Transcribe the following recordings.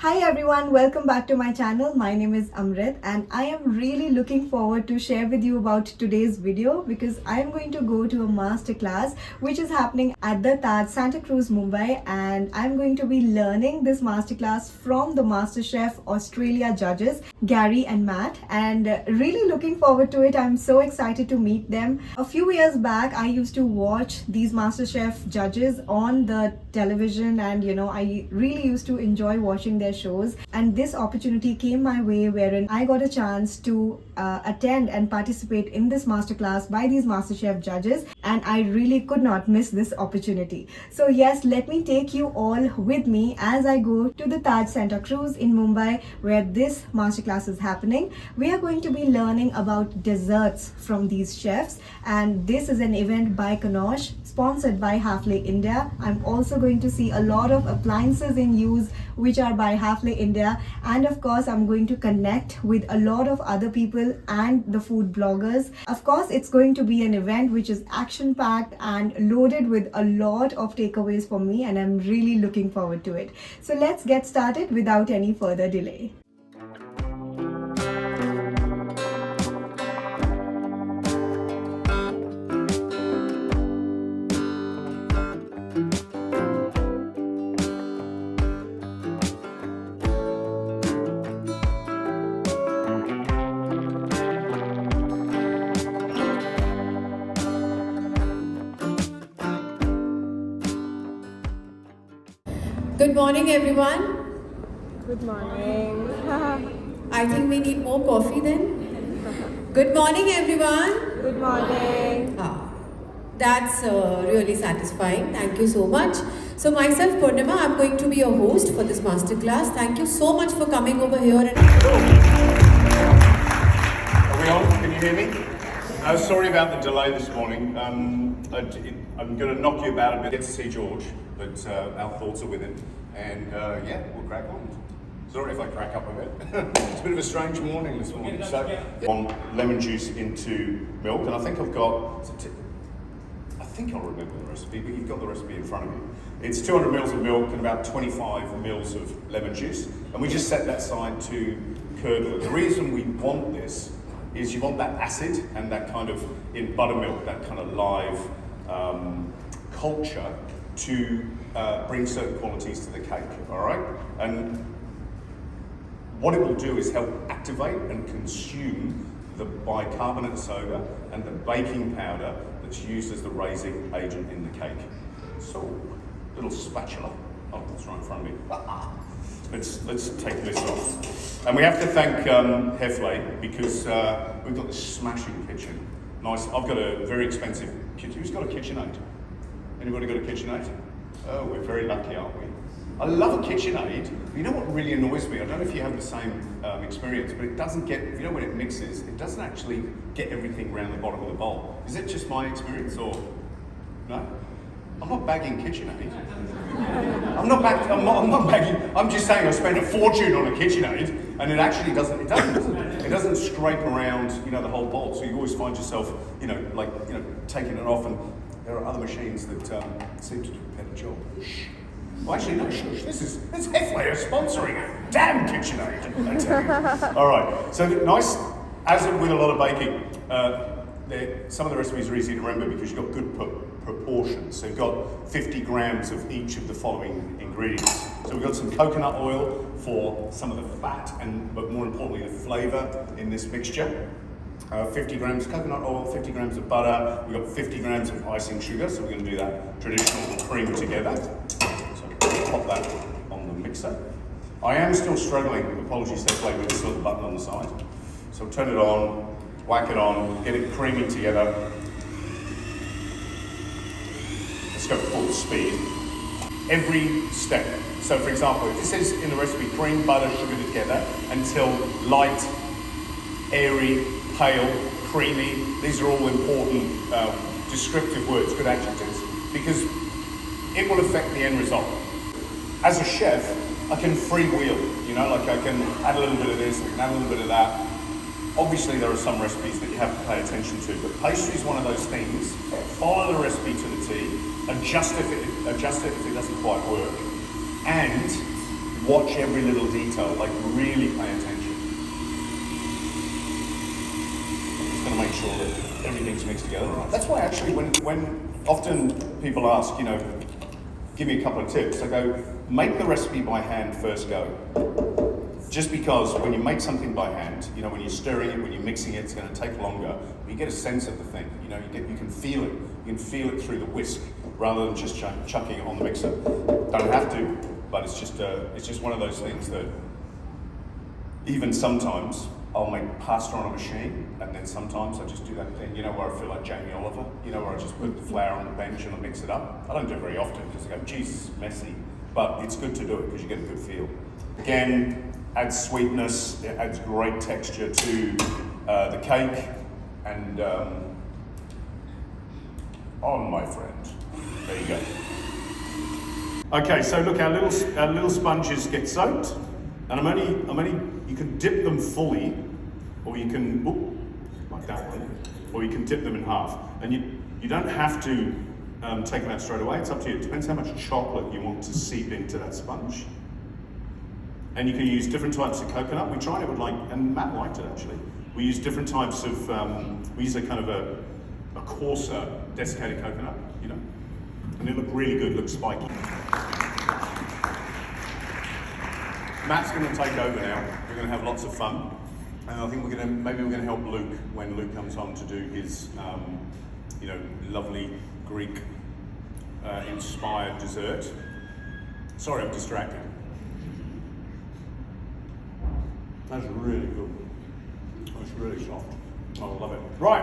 Hi everyone, welcome back to my channel. My name is Amrit and I am really looking forward to share with you about today's video because I am going to go to a masterclass which is happening at the Taj Santacruz, Mumbai, and I'm going to be learning this masterclass from the MasterChef Australia judges Gary and Matt, and really looking forward to it. I'm so excited to meet them. A few years back I used to watch these MasterChef judges on the television, and I really used to enjoy watching their shows, and this opportunity came my way wherein I got a chance to attend and participate in this masterclass by these MasterChef judges, and I really could not miss this opportunity. So yes, let me take you all with me as I go to the Taj Santacruz in Mumbai where this masterclass is happening. We are going to be learning about desserts from these chefs, and this is an event by Conosh sponsored by Hafele India. I'm also going to see a lot of appliances in use which are by Hafele India, and of course I'm going to connect with a lot of other people and the food bloggers. Of course, it's going to be an event which is action packed and loaded with a lot of takeaways for me, and I'm really looking forward to it. So let's get started without any further delay. Good morning, everyone. Good morning. I think we need more coffee then. Good morning, everyone. Good morning. That's really satisfying. Thank you so much. So myself, Purnima, I'm going to be your host for this masterclass. Thank you so much for coming over here. Are we on? Can you hear me? Sorry about the delay this morning. I'm going to knock you about a bit. Get to see George, but our thoughts are with him. And yeah, we'll crack on. Sorry if I crack up a bit. It's a bit of a strange morning this morning. So, on lemon juice into milk, and I think I've got. I think I'll remember the recipe, but you've got the recipe in front of you. It's 200 mils of milk and about 25 mils of lemon juice, and we just set that aside to curdle it. The reason we want this is you want that acid and that kind of, in buttermilk, that kind of live culture to bring certain qualities to the cake, all right? And what it will do is help activate and consume the bicarbonate soda and the baking powder that's used as the raising agent in the cake. So, little spatula. Oh, it's right in front of me. Let's take this off. And we have to thank Hafele because we've got this smashing kitchen. Nice. I've got a very expensive kitchen. Who's got a KitchenAid? Anybody got a KitchenAid? Oh, we're very lucky, aren't we? I love a KitchenAid. You know what really annoys me? I don't know if you have the same experience, but it doesn't get, you know when it mixes, it doesn't actually get everything around the bottom of the bowl. Is it just my experience or no? I'm not bagging KitchenAid. I'm not bagging, I'm just saying I spent a fortune on a KitchenAid and it actually doesn't scrape around, the whole bowl. So you always find yourself, taking it off, and there are other machines that seem to do a better job. Shh. Well, actually, no, shush. It's Hafele sponsoring it. Damn KitchenAid, I tell you. All right, so nice, as with a lot of baking, some of the recipes are easy to remember because you've got good proportions. So you've got 50 grams of each of the following ingredients. So we've got some coconut oil for some of the fat, but more importantly, the flavor in this mixture. 50 grams coconut oil, 50 grams of butter. We've got 50 grams of icing sugar, so we're going to do that traditional cream together. Pop that on the mixer. I am still struggling, apologies Hafele, with this little button on the side. So turn it on, whack it on, get it creamy together. Let's go full speed. Every step. So for example, if it says in the recipe, cream, butter, sugar together until light, airy, pale, creamy. These are all important descriptive words, good adjectives, because it will affect the end result. As a chef, I can freewheel, I can add a little bit of this, I can add a little bit of that. Obviously there are some recipes that you have to pay attention to, but pastry is one of those things. Follow the recipe to the T, adjust it if it doesn't quite work, and watch every little detail, like really pay attention. I'm just going to make sure that everything's mixed together. That's why actually when often people ask, you know, give me a couple of tips, I go, make the recipe by hand first go. Just because when you make something by hand, you know, when you're stirring it, when you're mixing it, it's going to take longer. But you get a sense of the thing. You know, you can feel it. You can feel it through the whisk rather than just chucking it on the mixer. Don't have to, but it's just one of those things that even sometimes I'll make pasta on a machine, and then sometimes I just do that thing, you know, where I feel like Jamie Oliver, you know, where I just put the flour on the bench and I mix it up. I don't do it very often because I go, geez, it's messy, but it's good to do it because you get a good feel. Again, adds sweetness, it adds great texture to the cake, and on my friend, there you go. Okay, so look, our little sponges get soaked, and I'm only, you can dip them fully, or you can, like that one, or you can dip them in half, and you don't have to take them out straight away. It's up to you. It depends how much chocolate you want to seep into that sponge. And you can use different types of coconut. We tried it with and Matt liked it actually. We use different types of, we use a kind of a coarser desiccated coconut, you know, and it looked really good, looked spiky. Matt's going to take over now. We're going to have lots of fun, and I think maybe we're going to help Luke when Luke comes on to do his, you know, lovely Greek inspired dessert. Sorry, I'm distracted. That's really good. That's really soft. I love it. Right.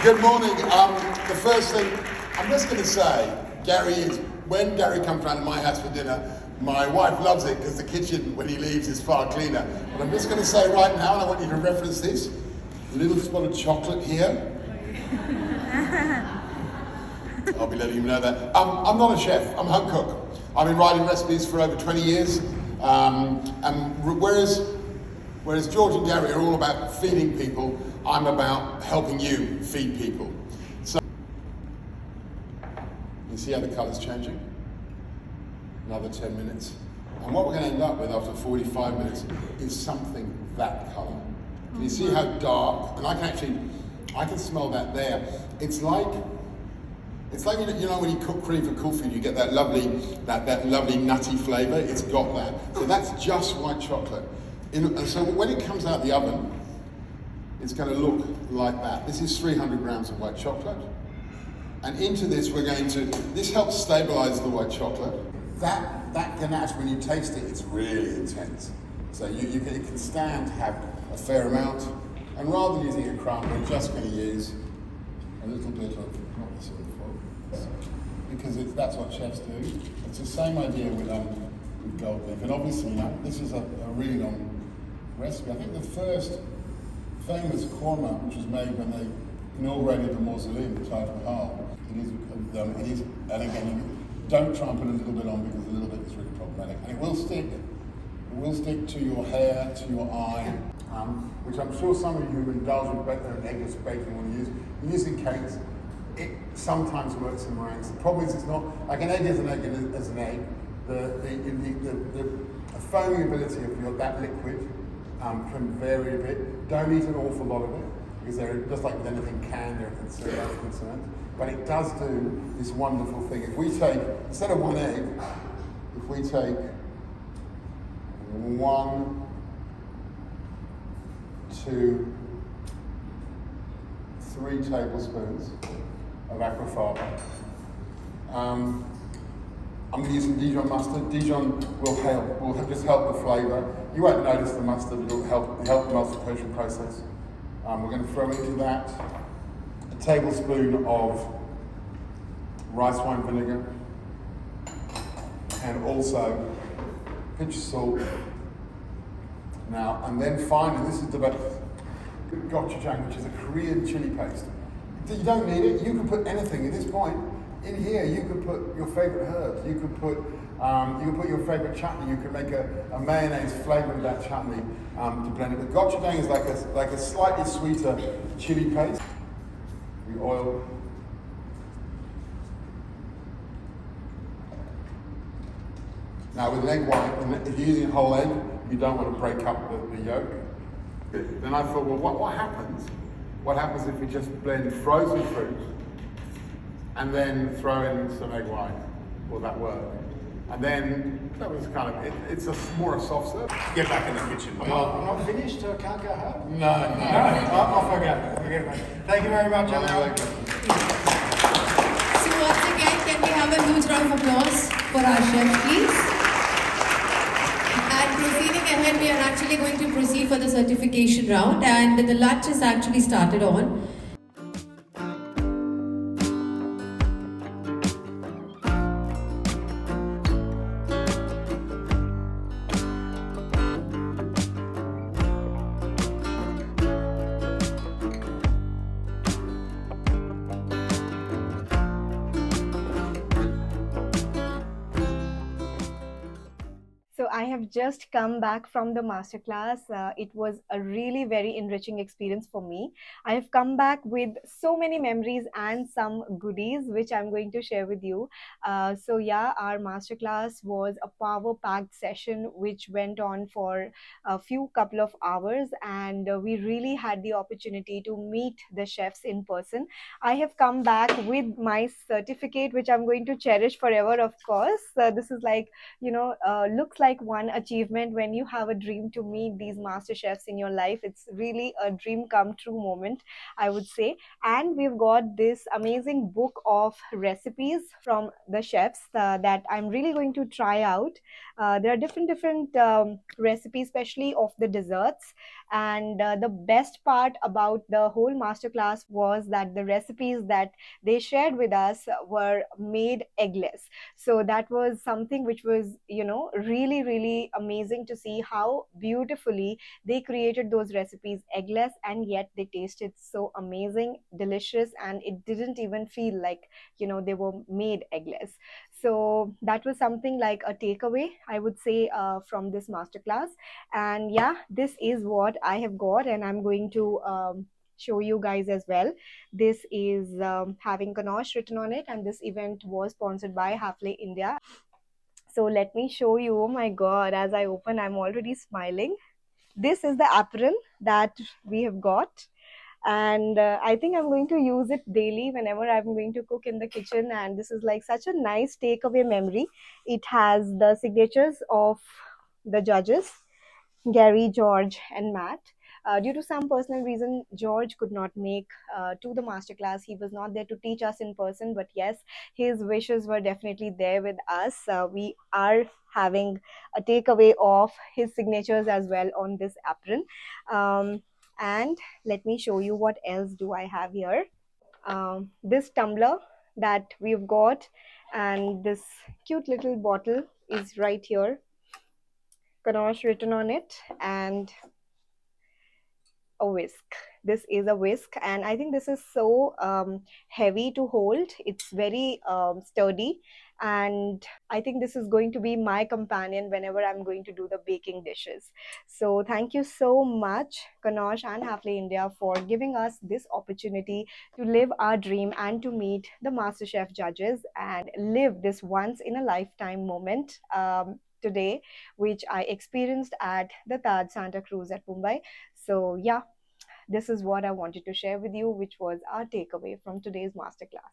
Good morning. The first thing I'm just going to say, when Gary comes round to my house for dinner, my wife loves it because the kitchen, when he leaves, is far cleaner. But I'm just going to say right now, and I want you to reference this, a little spot of chocolate here. I'll be letting you know that. I'm not a chef, I'm a home cook. I've been writing recipes for over 20 years, and whereas George and Gary are all about feeding people, I'm about helping you feed people. So, you see how the colour's changing? Another 10 minutes. And what we're going to end up with after 45 minutes is something that colour. Can you see how dark? And I can smell that there. It's like you know when you cook cream for kulfi, you get that lovely nutty flavour. It's got that. So that's just white chocolate. And so when it comes out the oven, it's going to look like that. This is 300 grams of white chocolate. And into this this helps stabilise the white chocolate. That ganache, when you taste it, it's really intense. So it can stand to have a fair amount. And rather than using a crumb, we're just going to use a little bit of, not this one, because that's what chefs do. It's the same idea with gold beef. And obviously, you know, this is a really long recipe. I think the first famous korma, which was made when they inaugurated the mausoleum, the Taj Mahal, it is, and again, don't try and put a little bit on because a little bit is really problematic. And it will stick. It will stick to your hair, to your eye, which I'm sure some of you who indulge with an eggless baking want to use. You're using cakes. It sometimes works in meringues. The problem is it's not, like an egg is an egg as an egg. The foaming ability of that liquid can vary a bit. Don't eat an awful lot of it, because just like with anything canned, there are concerns. But it does do this wonderful thing. If we take, instead of one egg, if we take 1, 2, 3 tablespoons of aquafaba. I'm going to use some Dijon mustard. Dijon will just help the flavour. You won't notice the mustard, it'll help the emulsification process. We're going to throw into that a tablespoon of rice wine vinegar, and also a pinch of salt. Now, and then finally, this is the gochujang, which is a Korean chili paste. You don't need it. You can put anything at this point. In here, you could put your favourite herbs. You could put your favourite chutney. You could make a mayonnaise flavouring that chutney to blend it. But gochujang is like a slightly sweeter chili paste. We oil Now with an egg white, if you're using a whole egg, you don't want to break up the yolk. Then I thought, well, what happens? What happens if we just blend frozen fruit and then throw in some egg white? Will that work? And then that was kind of, it's more a soft serve. Get back in the kitchen, mate. I'm not finished, so I can't go home. No. Off I go. Forget it, mate. Thank you very much, Alan. So once again, can we have a huge round of applause for our chef, please? And proceeding ahead, we are actually going to proceed for the certification round, and the lunch is actually started on. So I have just come back from the masterclass. It was a really very enriching experience for me. I have come back with so many memories and some goodies which I'm going to share with you. So yeah, our masterclass was a power-packed session which went on for a couple of hours, and we really had the opportunity to meet the chefs in person. I have come back with my certificate, which I'm going to cherish forever, of course. This is like, looks like one achievement when you have a dream to meet these master chefs in your life. It's really a dream come true moment, I would say. And we've got this amazing book of recipes from the chefs that I'm really going to try out. There are different recipes, especially of the desserts. And the best part about the whole masterclass was that the recipes that they shared with us were made eggless. So that was something which was, really amazing to see how beautifully they created those recipes eggless, and yet they tasted so amazing, delicious, and it didn't even feel like, they were made eggless. So that was something like a takeaway, I would say, from this masterclass. And yeah, this is what I have got, and I'm going to show you guys as well. This is having Conosh written on it, and this event was sponsored by Hafele India. So let me show you. Oh my god, as I open, I'm already smiling. This is the apron that we have got, and I think I'm going to use it daily whenever I'm going to cook in the kitchen. And this is like such a nice takeaway memory. It has the signatures of the judges, Gary, George, and Matt. Due to some personal reason, George could not make to the masterclass. He was not there to teach us in person, but yes, his wishes were definitely there with us. We are having a takeaway of his signatures as well on this apron. And let me show you what else do I have here. This tumbler that we've got, and this cute little bottle is right here, Conosh written on it, and a whisk. This is a whisk, and I think this is so heavy to hold. It's very sturdy, and I think this is going to be my companion whenever I'm going to do the baking dishes. So thank you so much, Conosh and Hafele India, for giving us this opportunity to live our dream and to meet the MasterChef judges and live this once in a lifetime moment today, which I experienced at the Taj Santacruz at Mumbai. So yeah, this is what I wanted to share with you, which was our takeaway from today's masterclass.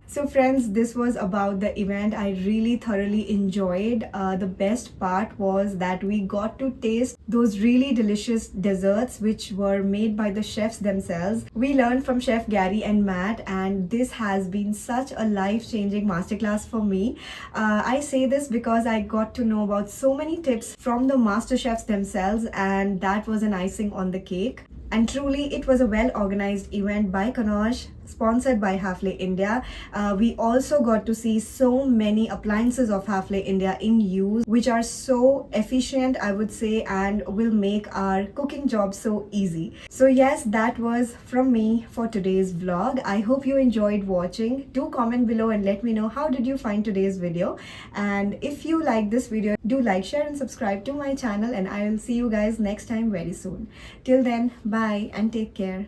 So friends, this was about the event. I really thoroughly enjoyed. The best part was that we got to taste those really delicious desserts which were made by the chefs themselves. We learned from Chef Gary and Matt, and this has been such a life-changing masterclass for me. I say this because I got to know about so many tips from the master chefs themselves, and that was an icing on the cake. And truly, it was a well-organized event by Conosh, sponsored by Hafele India. We also got to see so many appliances of Hafele India in use, which are so efficient, I would say, and will make our cooking job so easy. So yes, that was from me for today's vlog. I hope you enjoyed watching. Do comment below and let me know how did you find today's video. And if you like this video, do like, share and subscribe to my channel, and I will see you guys next time very soon. Till then, bye and take care.